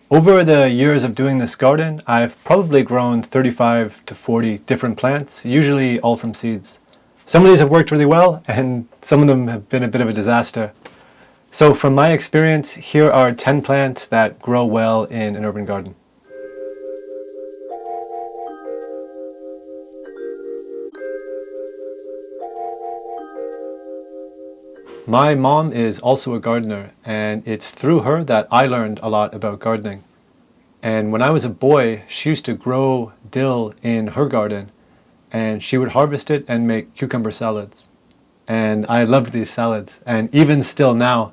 Over the years of doing this garden, I've probably grown 35 to 40 different plants, usually all from seeds. Some of these have worked really well, and some of them have been a bit of a disaster. So from my experience, here are 10 plants that grow well in an urban garden. My mom is also a gardener, and it's through her that I learned a lot about gardening. And when I was a boy, she used to grow dill in her garden, and she would harvest it and make cucumber salads. And I loved these salads. And even still now,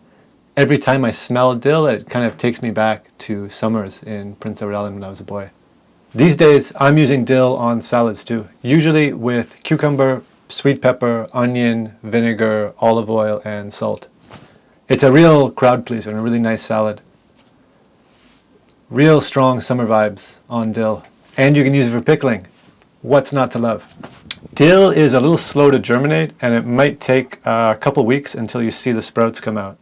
every time I smell dill, it kind of takes me back to summers in Prince Edward Island when I was a boy. These days, I'm using dill on salads too, usually with cucumber, sweet pepper, onion, vinegar, olive oil, and salt. It's a real crowd pleaser and a really nice salad. Real strong summer vibes on dill. And you can use it for pickling. What's not to love? Dill is a little slow to germinate, and it might take a couple weeks until you see the sprouts come out.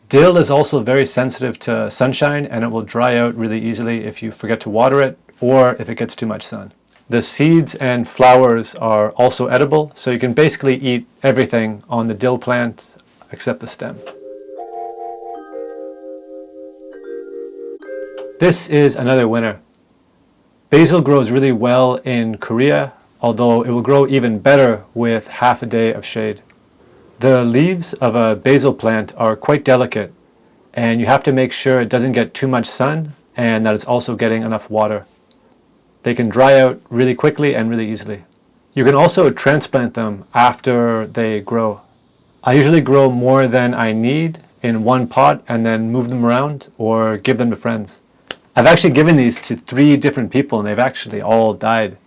Dill is also very sensitive to sunshine, and it will dry out really easily if you forget to water it or if it gets too much sun. The seeds and flowers are also edible, so you can basically eat everything on the dill plant except the stem. This is another winner. Basil grows really well in Korea, although it will grow even better with half a day of shade. The leaves of a basil plant are quite delicate, and you have to make sure it doesn't get too much sun and that it's also getting enough water. They can dry out really quickly and really easily. You can also transplant them after they grow. I usually grow more than I need in one pot and then move them around or give them to friends. I've actually given these to 3 different people and they've actually all died.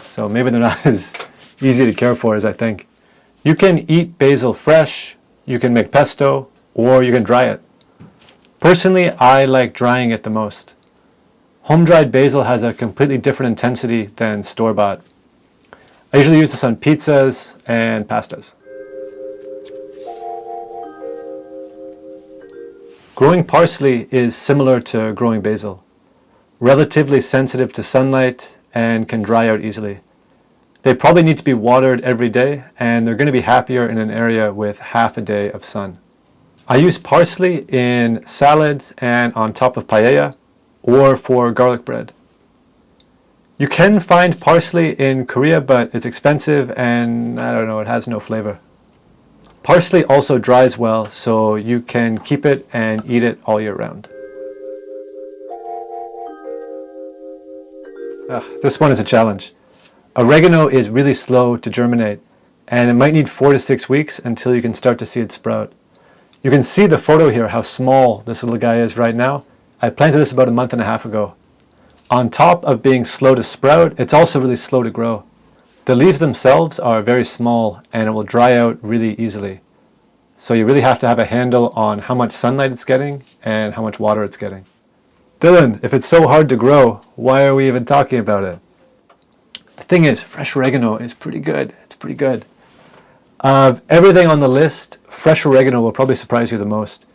So maybe they're not as easy to care for as I think. You can eat basil fresh, you can make pesto, or you can dry it. Personally, I like drying it the most. Home-dried basil has a completely different intensity than store-bought. I usually use this on pizzas and pastas. Growing parsley is similar to growing basil. Relatively sensitive to sunlight and can dry out easily. They probably need to be watered every day, and they're going to be happier in an area with half a day of sun. I use parsley in salads and on top of paella, or for garlic bread. You can find parsley in Korea, but it's expensive and I don't know, it has no flavor. Parsley also dries well, so you can keep it and eat it all year round. This one is a challenge. Oregano is really slow to germinate, and it might need 4 to 6 weeks until you can start to see it sprout. You can see the photo here, how small this little guy is right now. I planted this about a month and a half ago. On top of being slow to sprout, it's also really slow to grow. The leaves themselves are very small and it will dry out really easily. So you really have to have a handle on how much sunlight it's getting and how much water it's getting. Dylan, if it's so hard to grow, why are we even talking about it? The thing is, fresh oregano is pretty good. It's pretty good. Of everything on the list, fresh oregano will probably surprise you the most.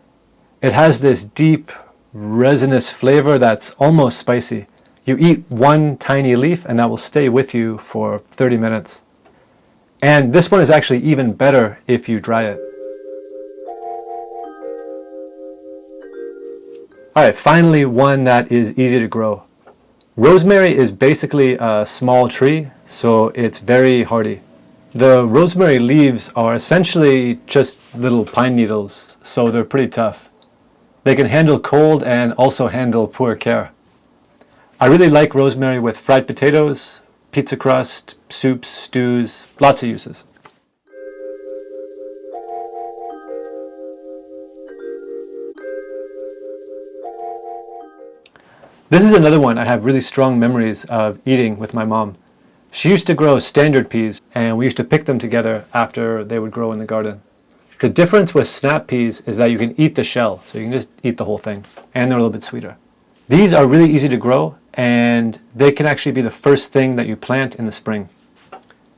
It has this deep, resinous flavor that's almost spicy. You eat one tiny leaf and that will stay with you for 30 minutes. And this one is actually even better if you dry it. Alright, finally one that is easy to grow. Rosemary is basically a small tree, so it's very hardy. The rosemary leaves are essentially just little pine needles, so they're pretty tough. They can handle cold and also handle poor care. I really like rosemary with fried potatoes, pizza crust, soups, stews, lots of uses. This is another one I have really strong memories of eating with my mom. She used to grow standard peas, and we used to pick them together after they would grow in the garden. The difference with snap peas is that you can eat the shell, so you can just eat the whole thing, and they're a little bit sweeter. These are really easy to grow, and they can actually be the first thing that you plant in the spring.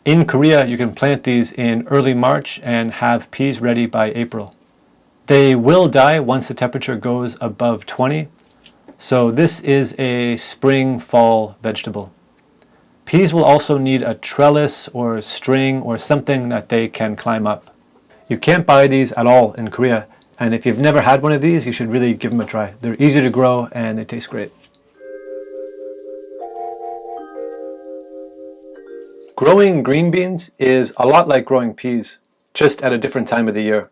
In Korea, you can plant these in early March and have peas ready by April. They will die once the temperature goes above 20, So this is a spring-fall vegetable. Peas will also need a trellis or string or something that they can climb up. You can't buy these at all in Korea, and if you've never had one of these, you should really give them a try. They're easy to grow and they taste great. Growing green beans is a lot like growing peas, just at a different time of the year.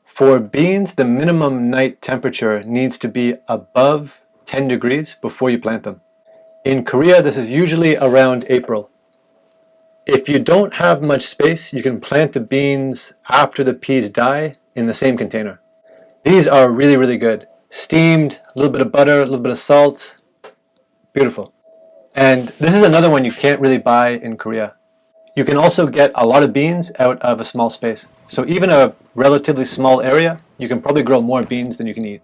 For beans, the minimum night temperature needs to be above 10 degrees before you plant them. In Korea, this is usually around April. If you don't have much space, you can plant the beans after the peas die in the same container. These are really, really good. Steamed, a little bit of butter, a little bit of salt. Beautiful. And this is another one you can't really buy in Korea. You can also get a lot of beans out of a small space. So even a relatively small area, you can probably grow more beans than you can eat.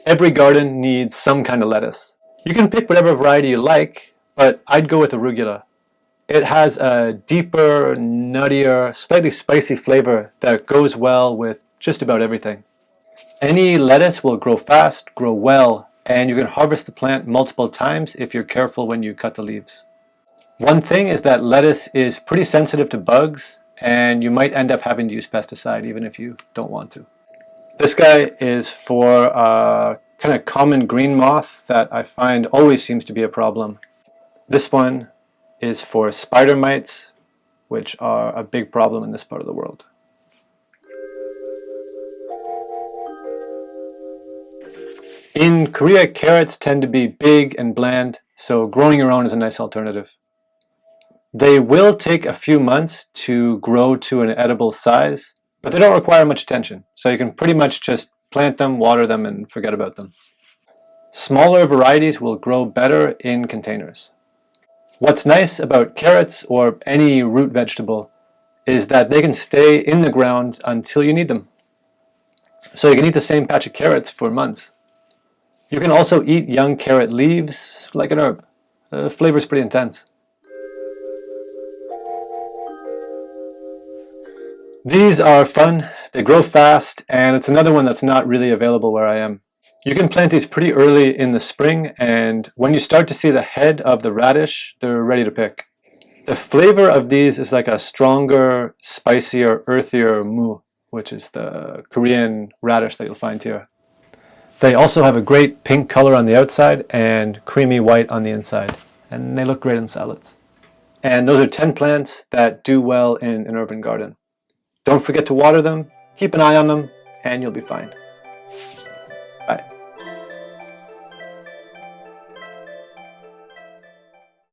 Every garden needs some kind of lettuce. You can pick whatever variety you like, but I'd go with arugula. It has a deeper, nuttier, slightly spicy flavor that goes well with just about everything. Any lettuce will grow fast, grow well, and you can harvest the plant multiple times if you're careful when you cut the leaves. One thing is that lettuce is pretty sensitive to bugs, and you might end up having to use pesticide even if you don't want to. This guy is for a kind of common green moth that I find always seems to be a problem. This one is for spider mites, which are a big problem in this part of the world. In Korea, carrots tend to be big and bland, so growing your own is a nice alternative. They will take a few months to grow to an edible size, but they don't require much attention, so you can pretty much just plant them, water them, and forget about them. Smaller varieties will grow better in containers. What's nice about carrots or any root vegetable is that they can stay in the ground until you need them. So you can eat the same patch of carrots for months. You can also eat young carrot leaves like an herb. The flavor is pretty intense. These are fun, they grow fast, and it's another one that's not really available where I am. You can plant these pretty early in the spring, and when you start to see the head of the radish, they're ready to pick. The flavor of these is like a stronger, spicier, earthier mu, which is the Korean radish that you'll find here. They also have a great pink color on the outside and creamy white on the inside, and they look great in salads. And those are 10 plants that do well in an urban garden. Don't forget to water them, keep an eye on them, and you'll be fine. Bye.